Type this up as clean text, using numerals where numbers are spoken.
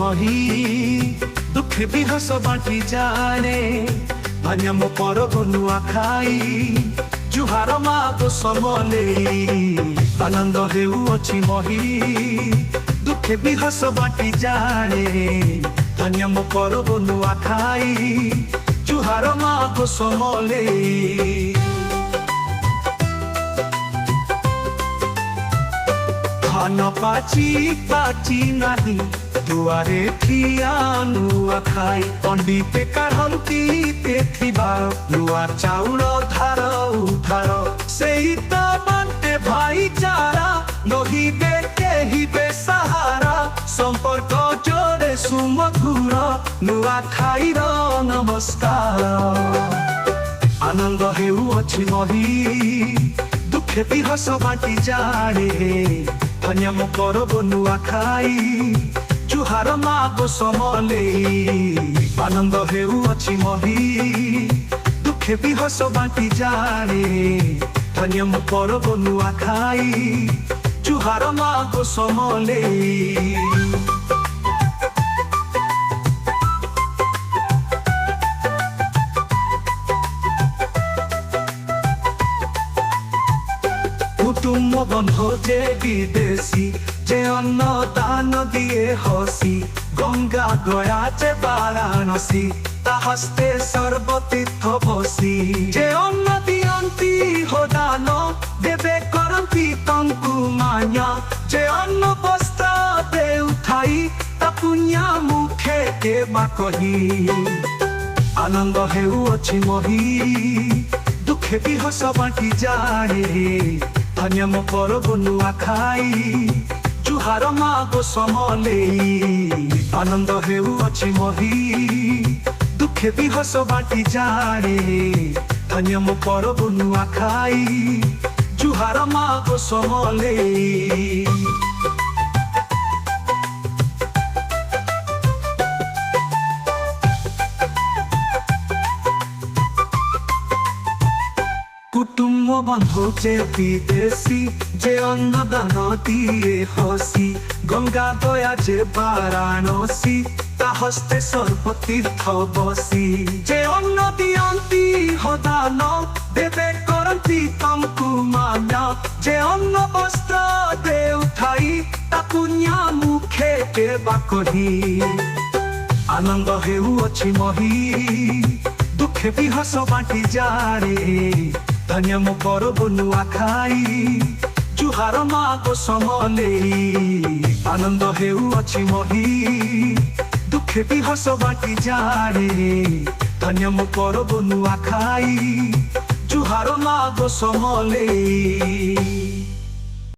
ମହି ଦୁଃଖେ ବି ହସ ବାଣ୍ଟି ଯାଏ ଧନ୍ୟ ମୋ ପରବ ନୂଆ ଖାଇ ଜୁହାର ମାଗୋ ସମଲେଇ ଆନନ୍ଦ ହେଉଅଛି ମହି ଦୁଃଖେ ବି ହସ ବାଣ୍ଟି ଯାଏ ଧନ୍ୟ ମୋ ପରବ ନୂଆ ଖାଇ ଜୁହାର ମାଗୋ ସମଲେଇ ଧାନ ପାଚି ପାଚି ନାହିଁ ଦୁଆରେ ଠିଆ ନୂଆ ଖାଇ ପଣ୍ଡିତେ କାଢ଼ନ୍ତି ଥିବା ନୂଆ ଚାଉଳ ଧାର ଉଧାର ସେଇ ତ ବାଣ୍ଟେ ଭାଇଚାରା ନହିବେ କେହି ବେସାହାରା ସମ୍ପର୍କ ଜୋରେ ସୁମଧୁର ନୂଆ ଖାଇର ନମସ୍କାର ଆନନ୍ଦ ହେଉଅଛି ମହି ଦୁଃଖେ ବି ହସ ବାଣ୍ଟି ଯାଏ ଧନ୍ୟ ମୋ ପରବ ନୂଆ ଖାଇ ଜୁହାର ମାଗୋ ସମଲେଇ ଆନନ୍ଦ ହେଉଅଛି ମହି ଦୁଃଖେ ବି ହସ ବାଣ୍ଟି ଯାଏ ଧନ୍ୟ ମୋ ପରବ ନୂଆ ଖାଇ ଜୁହାର ମାଗୋ ସମଲେଇ কুটুম্ব বন্ধু যে বিদেশি যে অন্ন দান দিয়ে হসি গঙ্গা গয়া যে বারাণসী তা হস্তে সর্বতীর্থ বসি যে অন্ন দিয়ন্তি হোদান দেবে করন্তি তঙ্কু মায়া যে অন্ন বস্ত্র দে উঠাই তা পুণ্যা মুখে দেবা কহি আনন্দ হেউଅଛି মহি দুঃখে ବି ହସ ବାଣ୍ଟି ଯାଏ ଧନ୍ୟ ମୋ ପରବ ନୂଆ ଖାଇ ଜୁହାର ମାଗୋ ସମଲେଇ ଆନନ୍ଦ ହେଉଅଛି ମହି ଦୁଃଖେ ବି ହସ ବାଣ୍ଟି ଯାଏ ଧନ୍ୟ ମୋ ପରବ ନୂଆ ଖାଇ ଜୁହାର ମାଗୋ ସମଲେଇ কুটুম্ব বন্ধু যে বিদেশি যে অন্ন দান দিয়ে হসি গঙ্গা গয়া যে বারাণসী তা হস্তে সর্বতীর্থ বসি যে অন্ন দিয়ন্তি হোদান দেবে করন্তি তঙ্কু মায়া যে অন্ন বস্ত্র দে উঠাই তা পুণ্যা মুখে দেবা কহি আনন্দ হেউଅଛି মহি দুঃখে ବି ହସ ବାଣ୍ଟି ଯାଏ ଧନ୍ୟ ମୋ ପରବ ନୂଆ ଖାଇ ଜୁହାର ମାଗୋ ସମଲେଇ ଆନନ୍ଦ ହେଉଅଛି ମହି ଦୁଃଖେ ବି ହସ ବାଣ୍ଟି ଯାଏ ଧନ୍ୟ ମୋ ପରବ ନୂଆ ଖାଇ ଜୁହାର ମାଗୋ ସମଲେଇ।